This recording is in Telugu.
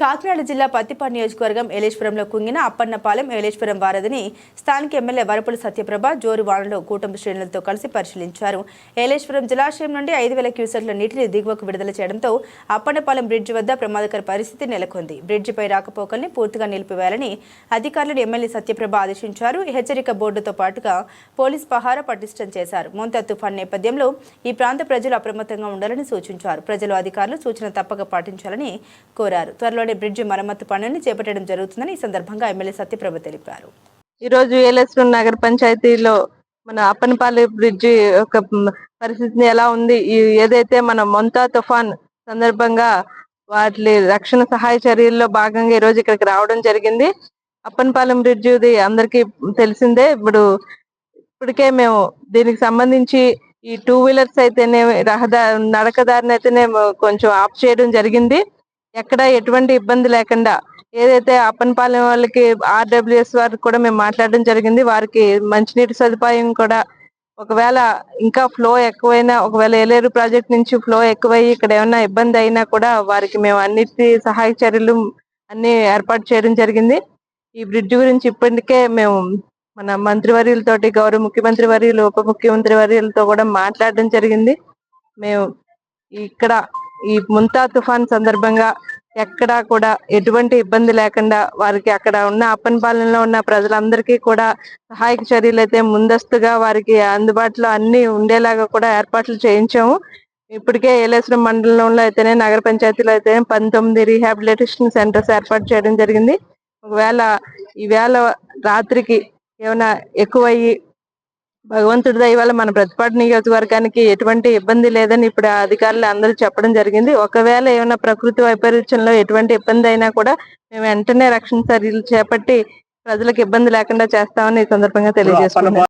కాకినాడ జిల్లా పత్తిపాడు నియోజకవర్గం ఏలేశ్వరంలో కుంగిన అప్పన్నపాలెం ఏలేశ్వరం వారధిని స్థానిక ఎమ్మెల్యే వరపుల సత్యప్రభ జోరు వానలో కూటమి శ్రేణులతో కలిసి పరిశీలించారు. ఏలేశ్వరం జలాశయం నుండి 5,000 క్యూసెక్ల నీటిని దిగువకు విడుదల చేయడంతో అప్పన్నపాలెం బ్రిడ్జి వద్ద ప్రమాదకర పరిస్థితి నెలకొంది. బ్రిడ్జిపై రాకపోకల్ని పూర్తిగా నిలిపివేయాలని అధికారులను ఎమ్మెల్యే సత్యప్రభ ఆదేశించారు. హెచ్చరిక బోర్డుతో పాటుగా పోలీస్ పహారా పటిష్టం చేశారు. మోంతా తుఫాన్ నేపథ్యంలో ఈ ప్రాంత ప్రజలు అప్రమత్తంగా ఉండాలని సూచించారు. ప్రజలు అధికారులు సూచన తప్పక పాటించాలని కోరారు. త్వరలో బ్రిడ్జి మరమ్మతు పనులను చేపట్టడం జరుగుతుందని ఈ సందర్భంగా ఎమ్మెల్యే సత్యప్రభ తెలిపారు. ఈ రోజు ఏలేశ్వరం నగర పంచాయతీలో మన అప్పన్నపాలెం బ్రిడ్జి యొక్క పరిస్థితి ఎలా ఉంది, ఏదైతే మన మోంతా తుఫాన్ సందర్భంగా వాటి రక్షణ సహాయ చర్యల్లో భాగంగా ఈ రోజు ఇక్కడికి రావడం జరిగింది. అప్పన్నపాలెం బ్రిడ్జిది అందరికీ తెలిసిందే. ఇప్పటికే మేము దీనికి సంబంధించి ఈ 2 వీలర్స్ అయితేనే నడకదారిని అయితేనే కొంచెం ఆఫ్ చేయడం జరిగింది. ఎక్కడ ఎటువంటి ఇబ్బంది లేకుండా ఏదైతే అప్పన్నపాలెం వాళ్ళకి ఆర్డబ్ల్యూఎస్ వారికి కూడా మేము మాట్లాడడం జరిగింది. వారికి మంచినీటి సదుపాయం కూడా ఒకవేళ ఇంకా ఫ్లో ఎక్కువైనా, ఒకవేళ ఏలేరు ప్రాజెక్ట్ నుంచి ఫ్లో ఎక్కువయ్యి ఇక్కడ ఏమైనా ఇబ్బంది అయినా కూడా వారికి మేము అన్నిటి సహాయ చర్యలు అన్ని ఏర్పాటు చేయడం జరిగింది. ఈ బ్రిడ్జ్ గురించి ఇప్పటికే మేము మన మంత్రివర్యులతోటి, గౌరవ ముఖ్యమంత్రి వర్యులు, ఉప ముఖ్యమంత్రి వర్యులతో కూడా మాట్లాడడం జరిగింది. మేము ఇక్కడ ఈ మోంతా తుఫాన్ సందర్భంగా ఎక్కడా కూడా ఎటువంటి ఇబ్బంది లేకుండా వారికి అక్కడ ఉన్న అప్పన్నపాలెంలో ఉన్న ప్రజలందరికీ కూడా సహాయక చర్యలు అయితే ముందస్తుగా వారికి అందుబాటులో అన్ని ఉండేలాగా కూడా ఏర్పాట్లు చేయించాము. ఇప్పటికే ఏలేశ్వరం మండలంలో అయితేనే, నగర పంచాయతీలో అయితే 19 రీహాబిలిటేషన్ సెంటర్స్ ఏర్పాటు చేయడం జరిగింది. ఒకవేళ ఈవేళ రాత్రికి ఏమైనా ఎక్కువయ్యి భగవంతుడి దయ వల్ల మన ప్రతిపాడు నియోజకవర్గానికి ఎటువంటి ఇబ్బంది లేదని ఇప్పుడు అధికారులు అందరూ చెప్పడం జరిగింది. ఒకవేళ ఏమైనా ప్రకృతి వైపరీత్యంలో ఎటువంటి ఇబ్బంది అయినా కూడా మేము వెంటనే రక్షణ చర్యలు చేపట్టి ప్రజలకు ఇబ్బంది లేకుండా చేస్తామని ఈ సందర్భంగా తెలియజేస్తున్నాం.